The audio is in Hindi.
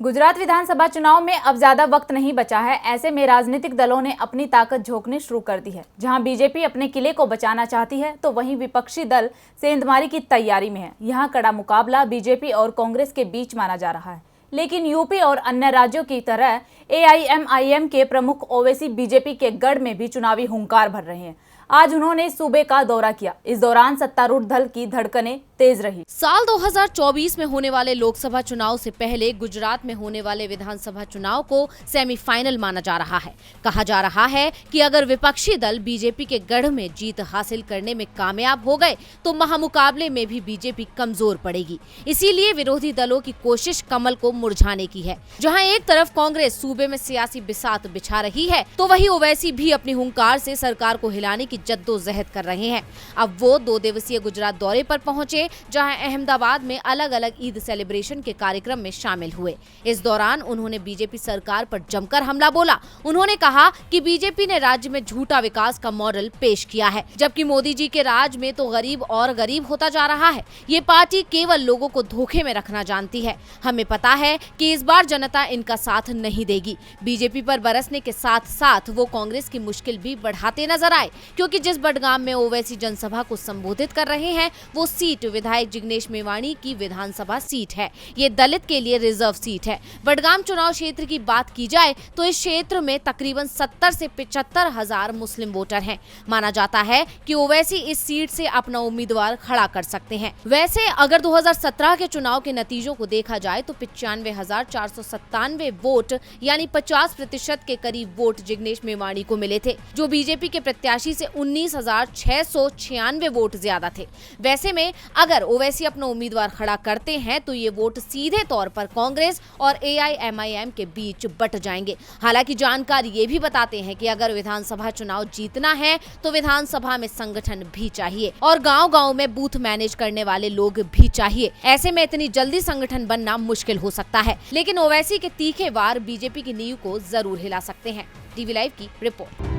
गुजरात विधानसभा चुनाव में अब ज्यादा वक्त नहीं बचा है। ऐसे में राजनीतिक दलों ने अपनी ताकत झोंकनी शुरू कर दी है। जहां बीजेपी अपने किले को बचाना चाहती है तो वहीं विपक्षी दल सेंधमारी की तैयारी में है। यहां कड़ा मुकाबला बीजेपी और कांग्रेस के बीच माना जा रहा है, लेकिन यूपी और अन्य राज्यों की तरह AIMIM के प्रमुख ओवैसी बीजेपी के गढ़ में भी चुनावी हुंकार भर रहे हैं। आज उन्होंने सूबे का दौरा किया। इस दौरान सत्तारूढ़ दल की धड़कनें तेज रही। साल 2024 में होने वाले लोकसभा चुनाव से पहले गुजरात में होने वाले विधानसभा चुनाव को सेमीफाइनल माना जा रहा है। कहा जा रहा है कि अगर विपक्षी दल बीजेपी के गढ़ में जीत हासिल करने में कामयाब हो गए तो महामुकाबले में भी बीजेपी कमजोर पड़ेगी। इसीलिए विरोधी दलों की कोशिश कमल को मुरझाने की है। जहां एक तरफ कांग्रेस सूबे में सियासी बिसात बिछा रही है तो वहीं ओवैसी भी अपनी हुंकार से सरकार को हिलाने की जद्दोजहद कर रहे हैं। अब वो 2 दिवसीय गुजरात दौरे पर पहुंचे, जहां अहमदाबाद में अलग अलग ईद सेलिब्रेशन के कार्यक्रम में शामिल हुए। इस दौरान उन्होंने बीजेपी सरकार पर जमकर हमला बोला। उन्होंने कहा कि बीजेपी ने राज्य में झूठा विकास का मॉडल पेश किया है, जबकि मोदी जी के राज में तो गरीब और गरीब होता जा रहा है। ये पार्टी केवल लोगों को धोखे में रखना जानती है। हमें पता है कि इस बार जनता इनका साथ नहीं देगी। बीजेपी पर बरसने के साथ साथ वो कांग्रेस की मुश्किल भी बढ़ाते नजर आए, क्योंकि जिस बडगाम में ओवैसी जनसभा को संबोधित कर रहे हैं वो सीट विधायक जिग्नेश मेवाणी की विधानसभा सीट है। ये दलित के लिए रिजर्व सीट है। बडगाम चुनाव क्षेत्र की बात की जाए तो इस क्षेत्र में तकरीबन 70 से 75 हजार मुस्लिम वोटर हैं। माना जाता है कि ओवैसी इस सीट से अपना उम्मीदवार खड़ा कर सकते हैं। वैसे अगर 2017 के चुनाव के नतीजों को देखा जाए तो 95,497 वोट यानी 50% के करीब वोट जिग्नेश मेवाणी को मिले थे, जो बीजेपी के प्रत्याशी से 19,696 वोट ज्यादा थे। वैसे में अगर ओवैसी अपना उम्मीदवार खड़ा करते हैं तो ये वोट सीधे तौर पर कांग्रेस और AIMIM के बीच बट जाएंगे। हालांकि जानकार ये भी बताते हैं कि अगर विधानसभा चुनाव जीतना है तो विधानसभा में संगठन भी चाहिए और गांव-गांव में बूथ मैनेज करने वाले लोग भी चाहिए। ऐसे में इतनी जल्दी संगठन बनना मुश्किल हो सकता है, लेकिन ओवैसी के तीखे वार बीजेपी की नींव को जरूर हिला सकते हैं। टीवी लाइव की रिपोर्ट।